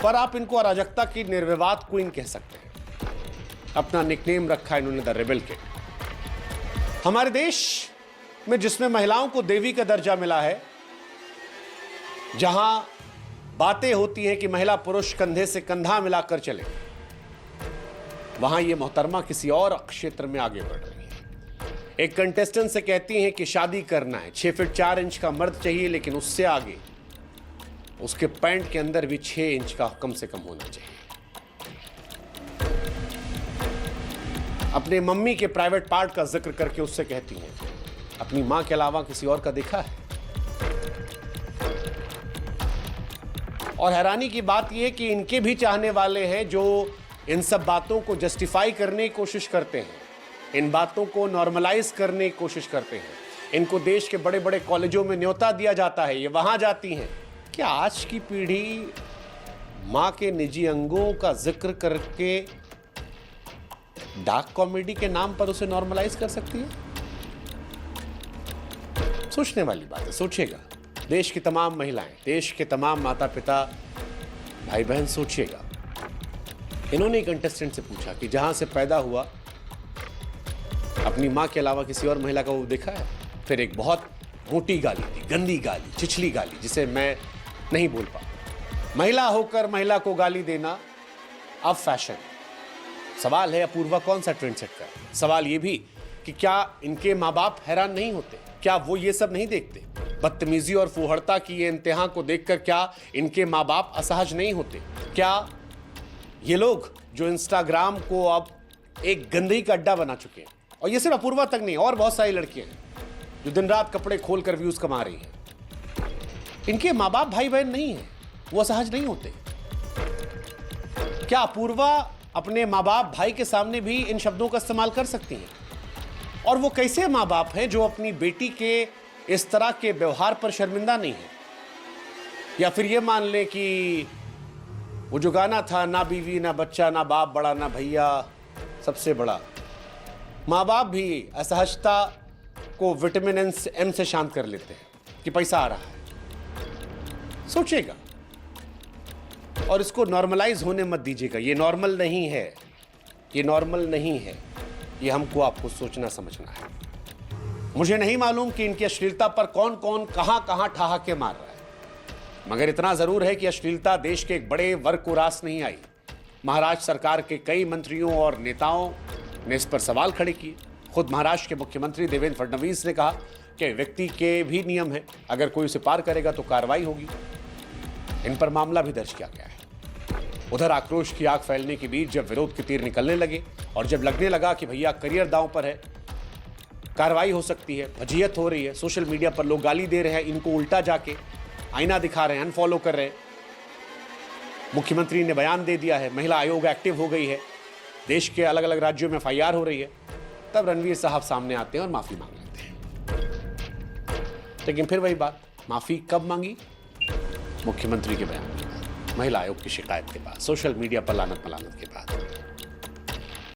पर आप इनको अराजकता की निर्विवाद क्वीन कह सकते हैं। अपना निकनेम रखा इन्होंने द रेबल के। हमारे देश में जिसमें महिलाओं को देवी का दर्जा मिला है, जहां बातें होती हैं कि महिला पुरुष कंधे से कंधा मिलाकर चले, वहां ये मोहतरमा किसी और क्षेत्र में आगे बढ़ रही है। एक कंटेस्टेंट से कहती हैं कि शादी करना है, 6 फीट 4 इंच का मर्द चाहिए, लेकिन उससे आगे उसके पैंट के अंदर भी 6 इंच का कम से कम होना चाहिए। अपने मम्मी के प्राइवेट पार्ट का जिक्र करके उससे कहती हैं, अपनी मां के अलावा किसी और का देखा है? और हैरानी की बात यह है कि इनके भी चाहने वाले हैं जो इन सब बातों को जस्टिफाई करने की कोशिश करते हैं, इन बातों को नॉर्मलाइज करने की कोशिश करते हैं। इनको देश के बड़े बड़े कॉलेजों में न्योता दिया जाता है, ये वहां जाती हैं। क्या आज की पीढ़ी मां के निजी अंगों का जिक्र करके डार्क कॉमेडी के नाम पर उसे नॉर्मलाइज कर सकती है? सोचने वाली बात है, सोचिएगा। देश की तमाम महिलाएं, देश के तमाम माता पिता, भाई बहन, सोचिएगा। इन्होंने कंटेस्टेंट से पूछा कि जहां से पैदा हुआ अपनी मां के अलावा किसी और महिला का वो देखा है? फिर एक बहुत मोटी गाली दी, गंदी गाली, छिछली गाली, जिसे मैं नहीं बोल पाता। महिला होकर महिला को गाली देना अब फैशन। सवाल है, अपूर्वा कौन सा ट्रेंड सेट कर? सवाल यह भी कि क्या इनके माँ बाप हैरान नहीं होते? क्या वो ये सब नहीं देखते? बदतमीजी और फूहड़ता की ये इंतहा को देखकर क्या इनके माँ बाप असहज नहीं होते? क्या ये लोग जो इंस्टाग्राम को अब एक गंदगी का अड्डा बना चुके हैं, और ये सिर्फ अपूर्वा तक नहीं, और बहुत सारी लड़कियां हैं जो दिन रात कपड़े खोलकर व्यूज कमा रही हैं, इनके माँ बाप भाई बहन नहीं है, वो असहज नहीं होते? क्या अपूर्वा अपने माँ बाप भाई के सामने भी इन शब्दों का इस्तेमाल कर सकती हैं? और वो कैसे माँ बाप हैं जो अपनी बेटी के इस तरह के व्यवहार पर शर्मिंदा नहीं है? या फिर ये मान लें कि वो जो गाना था, ना बीवी ना बच्चा ना बाप बड़ा ना भैया सबसे बड़ा, माँ बाप भी असहजता को विटामिन एम से शांत कर लेते हैं कि पैसा आ रहा है। सोचिएगा और इसको नॉर्मलाइज होने मत दीजिएगा। ये नॉर्मल नहीं है, ये नॉर्मल नहीं है। ये हमको आपको सोचना समझना है। मुझे नहीं मालूम कि इनकी अश्लीलता पर कौन कौन कहां ठहाके मार रहा है, मगर इतना जरूर है कि अश्लीलता देश के एक बड़े वर्ग को रास नहीं आई। महाराष्ट्र सरकार के कई मंत्रियों और नेताओं ने इस पर सवाल खड़े किए। खुद महाराष्ट्र के मुख्यमंत्री देवेंद्र फडणवीस ने कहा कि व्यक्ति के भी नियम है, अगर कोई उसे पार करेगा तो कार्रवाई होगी। इन पर मामला भी दर्ज किया गया है। उधर आक्रोश की आग फैलने के बीच जब विरोध के तीर निकलने लगे और जब लगने लगा कि भैया करियर दांव पर है, कार्रवाई हो सकती है, फजीहत हो रही है, सोशल मीडिया पर लोग गाली दे रहे हैं, इनको उल्टा जाके आईना दिखा रहे हैं, अनफॉलो कर रहे हैं, मुख्यमंत्री ने बयान दे दिया है, महिला आयोग एक्टिव हो गई है, देश के अलग अलग राज्यों में FIR हो रही है, तब रणवीर साहब सामने आते हैं और माफी मांग लेते हैं। लेकिन फिर वही बात, माफी कब मांगी? मुख्यमंत्री के बयान के बाद, महिला आयोग की शिकायत के बाद, सोशल मीडिया पर लानत मलानत के बाद।